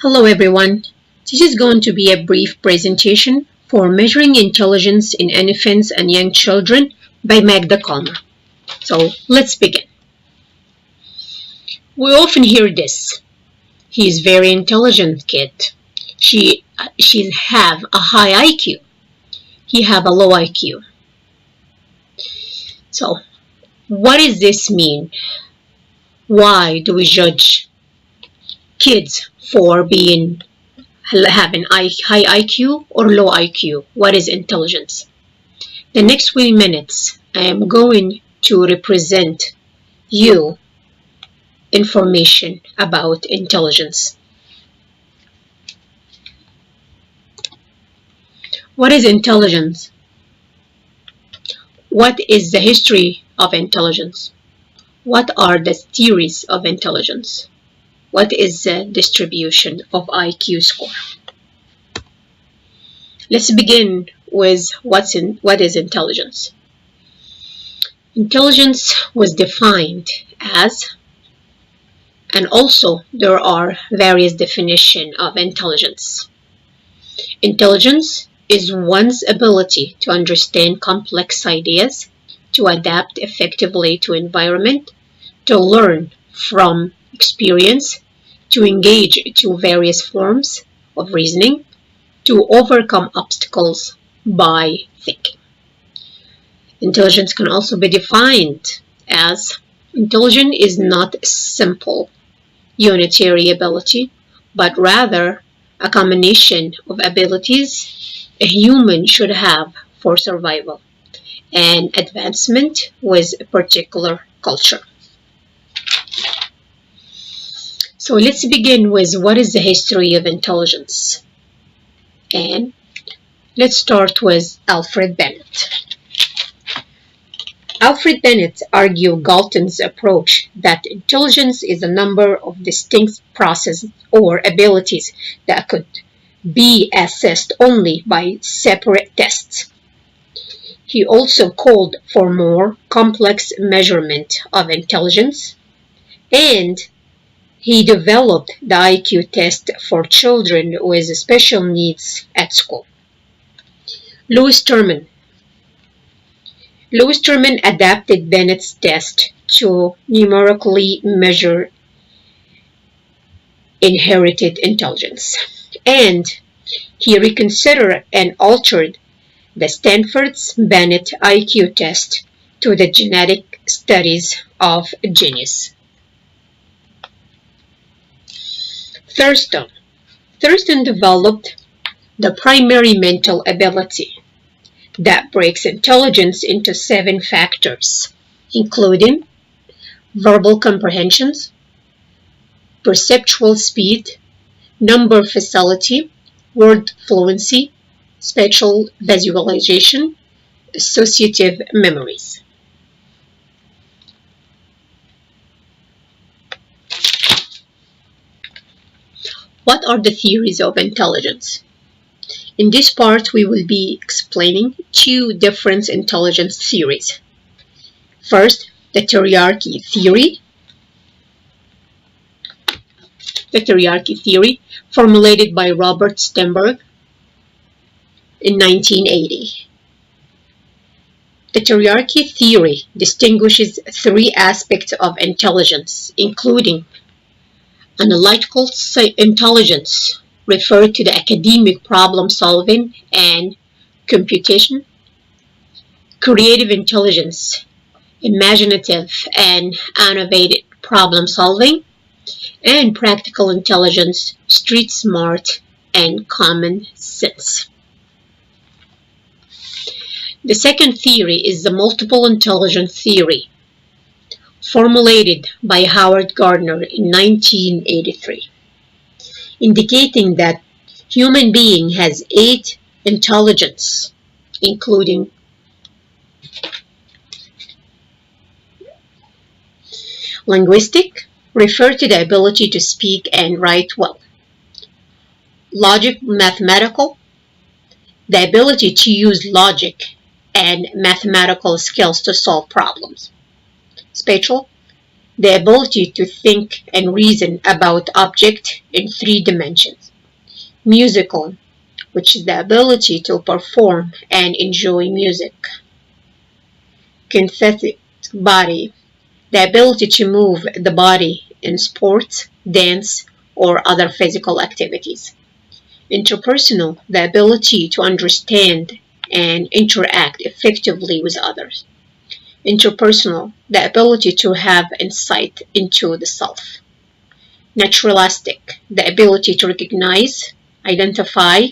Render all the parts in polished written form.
Hello everyone. This is going to be a brief presentation for measuring intelligence in infants and young children by Magda Kalmer. So let's begin. We often hear this. He is very intelligent kid. She have a high IQ. He have a low IQ. So what does this mean? Why do we judge kids for having high IQ or low IQ? What is intelligence? The next few minutes, I am going to represent you information about intelligence. What is intelligence? What is the history of intelligence? What are the theories of intelligence? What is the distribution of IQ score? Let's begin with what is intelligence. Intelligence was defined as, and also there are various definitions of intelligence. Intelligence is one's ability to understand complex ideas, to adapt effectively to environment, to learn from experience, to engage to various forms of reasoning, to overcome obstacles by thinking. Intelligence can also be defined as intelligence is not a simple unitary ability, but rather a combination of abilities a human should have for survival and advancement with a particular culture. So let's begin with what is the history of intelligence. And let's start with Alfred Bennett. Alfred Bennett argued Galton's approach that intelligence is a number of distinct processes or abilities that could be assessed only by separate tests. He also called for more complex measurement of intelligence, and he developed the IQ test for children with special needs at school. Louis Terman adapted Bennett's test to numerically measure inherited intelligence, and he reconsidered and altered the Stanford's Bennett IQ test to the genetic studies of genius. Thurston developed the primary mental ability that breaks intelligence into 7 factors, including verbal comprehensions, perceptual speed, number facility, word fluency, spatial visualization, associative memories. What are the theories of intelligence? In this part, we will be explaining 2 different intelligence theories. First, the hierarchy theory. The hierarchy theory, formulated by Robert Sternberg in 1980. The hierarchy theory distinguishes 3 aspects of intelligence, including analytical intelligence, referred to the academic problem solving and computation, creative intelligence, imaginative and innovative problem solving, and practical intelligence, street smart and common sense. The second theory is the multiple intelligence theory, formulated by Howard Gardner in 1983. Indicating that human being has 8 intelligence, including linguistic, refer to the ability to speak and write well. Logic, mathematical, the ability to use logic and mathematical skills to solve problems. Spatial, the ability to think and reason about objects in 3 dimensions. Musical, which is the ability to perform and enjoy music. Kinesthetic body, the ability to move the body in sports, dance, or other physical activities. Interpersonal, the ability to understand and interact effectively with others. Interpersonal, the ability to have insight into the self. Naturalistic, the ability to recognize, identify,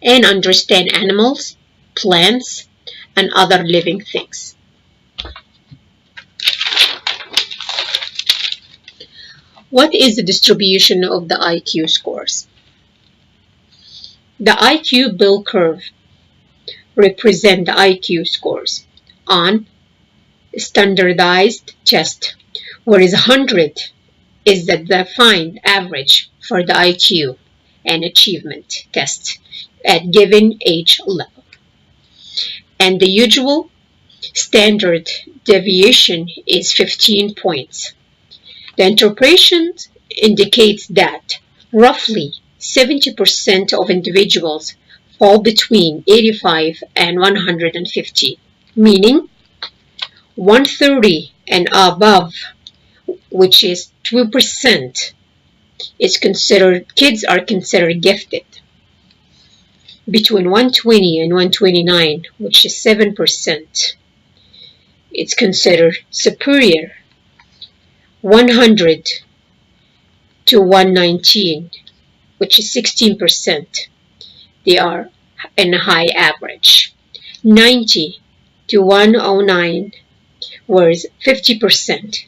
and understand animals, plants, and other living things. What is the distribution of the IQ scores? The IQ bell curve represents the IQ scores on a standardized test, whereas 100 is the defined average for the IQ and achievement test at given age level. And the usual standard deviation is 15 points. The interpretation indicates that roughly 70% of individuals fall between 85 and 150, meaning 130 and above, which is 2%, kids are considered gifted. Between 120 and 129, which is 7%, it's considered superior. 100 to 119, which is 16%, they are in a high average. 90 to 109 was 50%,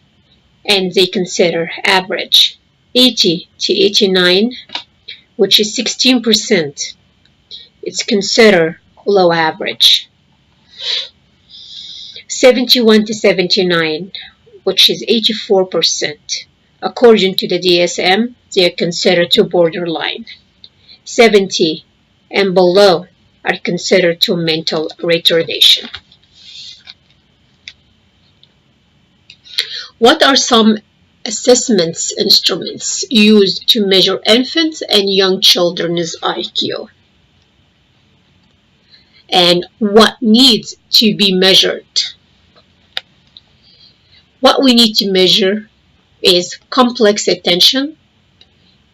and they consider average. 80 to 89, which is 16%, it's considered low average. 71 to 79, which is 84%. According to the DSM, they are considered to borderline. 70 and below are considered to mental retardation. What are some assessment instruments used to measure infants and young children's IQ? And what needs to be measured? What we need to measure is complex attention,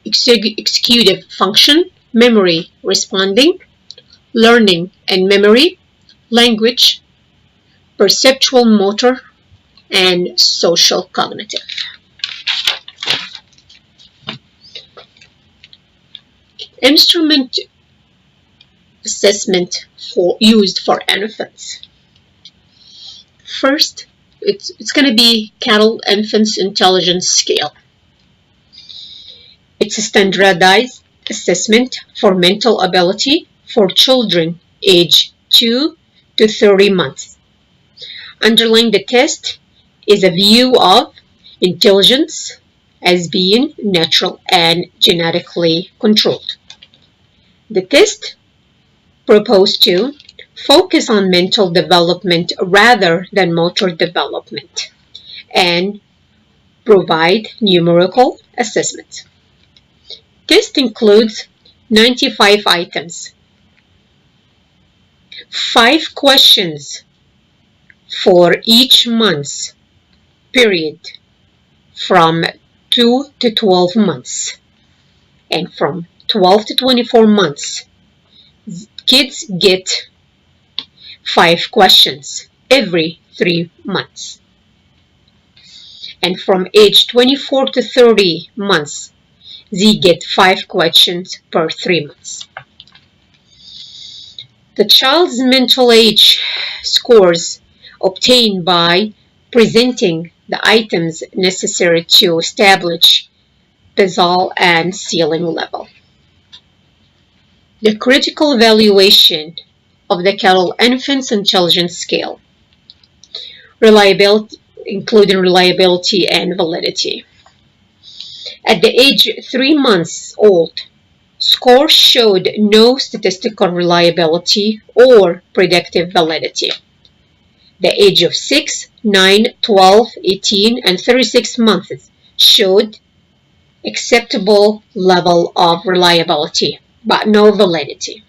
executive function, memory responding, learning and memory, language, perceptual motor, and social cognitive. Instrument assessment used for infants. First, it's going to be Cattle Infants Intelligence Scale. It's a standardized assessment for mental ability for children aged 2 to 30 months. Underlying the test is a view of intelligence as being natural and genetically controlled. The test proposed to focus on mental development rather than motor development and provide numerical assessments. Test includes 95 items, 5 questions for each month period from 2 to 12 months, and from 12 to 24 months kids get 5 questions every 3 months, and from age 24 to 30 months they get 5 questions per 3 months. The child's mental age scores obtained by presenting the items necessary to establish basal and ceiling level. The critical evaluation of the Cattle Infants Intelligence Scale, reliability, including reliability and validity. At the age 3 months old, scores showed no statistical reliability or predictive validity. The age of 6 9, 12, 18, and 36 months showed acceptable level of reliability, but no validity.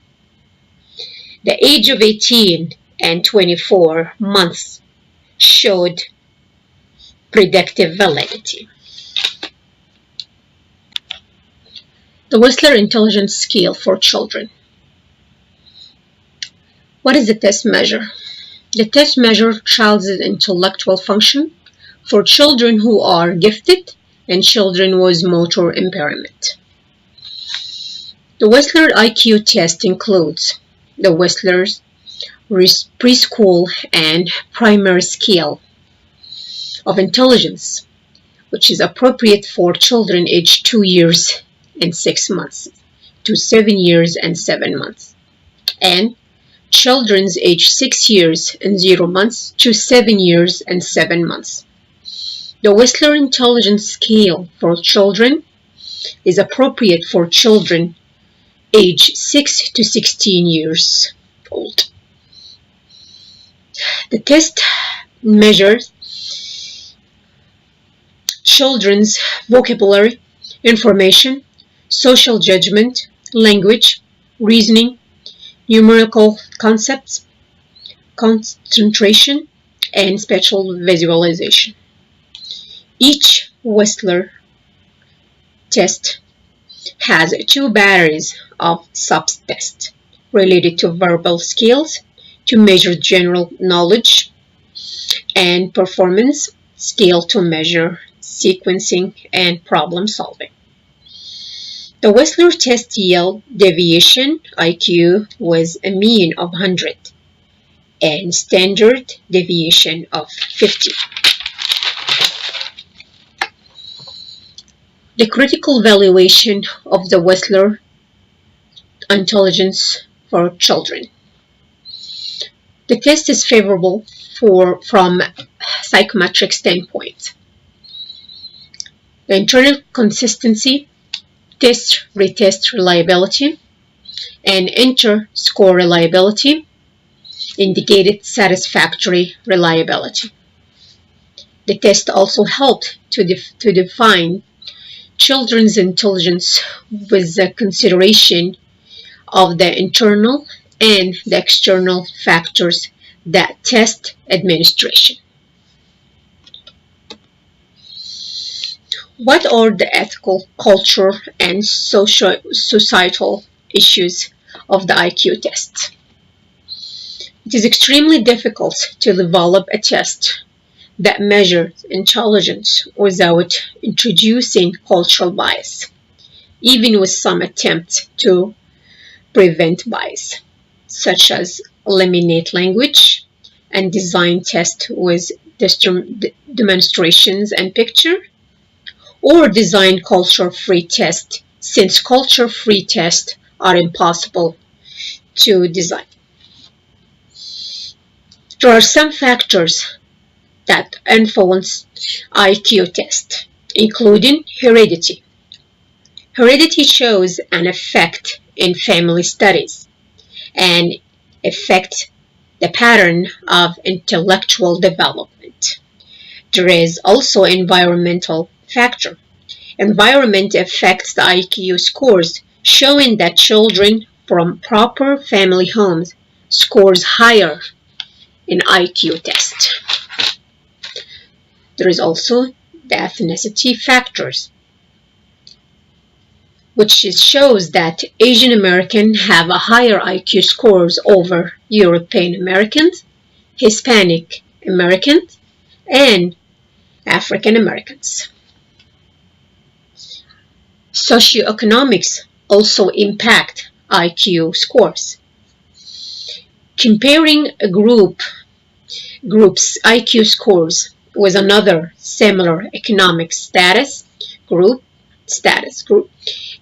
The age of 18 and 24 months showed predictive validity. The Whistler Intelligence Scale for Children. What is the test measure? The test measures child's intellectual function for children who are gifted and children with motor impairment. The Whistler IQ test includes the Whistler's preschool and primary scale of intelligence, which is appropriate for children aged 2 years and 6 months to 7 years and 7 months, and children's aged 6 years and 0 months to 7 years and 7 months. The Whistler Intelligence Scale for children is appropriate for children aged 6 to 16 years old. The test measures children's vocabulary, information, social judgment, language, reasoning, numerical concepts, concentration, and spatial visualization. Each Whistler test has 2 batteries of subtests related to verbal skills to measure general knowledge and performance, scale to measure sequencing and problem solving. The Whistler test yield deviation IQ was a mean of 100 and standard deviation of 50. The critical valuation of the Whistler Intelligence for Children. The test is favorable from psychometric standpoint. The internal consistency, test-retest reliability, and inter-score reliability indicated satisfactory reliability. The test also helped to define children's intelligence with the consideration of the internal and the external factors that test administration. What are the ethical, cultural, and societal issues of the IQ test? It is extremely difficult to develop a test that measures intelligence without introducing cultural bias, even with some attempts to prevent bias, such as eliminate language and design tests with demonstrations and picture, or design culture-free tests, since culture-free tests are impossible to design. There are some factors that influence IQ test, including heredity. Heredity shows an effect in family studies and affects the pattern of intellectual development. There is also environmental factor. Environment affects the IQ scores, showing that children from proper family homes scores higher in IQ test. There is also the ethnicity factors, which shows that Asian Americans have a higher IQ scores over European Americans, Hispanic Americans, and African Americans. Socioeconomics also impact IQ scores. Comparing a group's IQ scores with another similar economic status group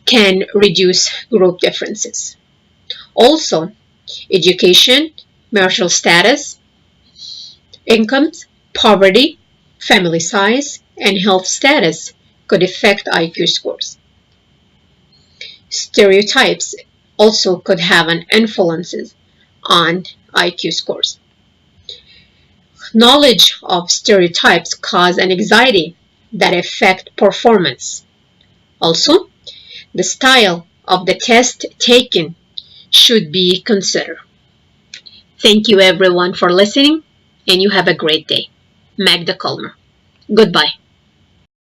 can reduce group differences. Also, education, marital status, incomes, poverty, family size, and health status could affect IQ scores. Stereotypes also could have an influence on IQ scores. Knowledge of stereotypes cause an anxiety that affect performance. Also, the style of the test taken should be considered. Thank you everyone for listening, and you have a great day. Magda Kalmer. Goodbye.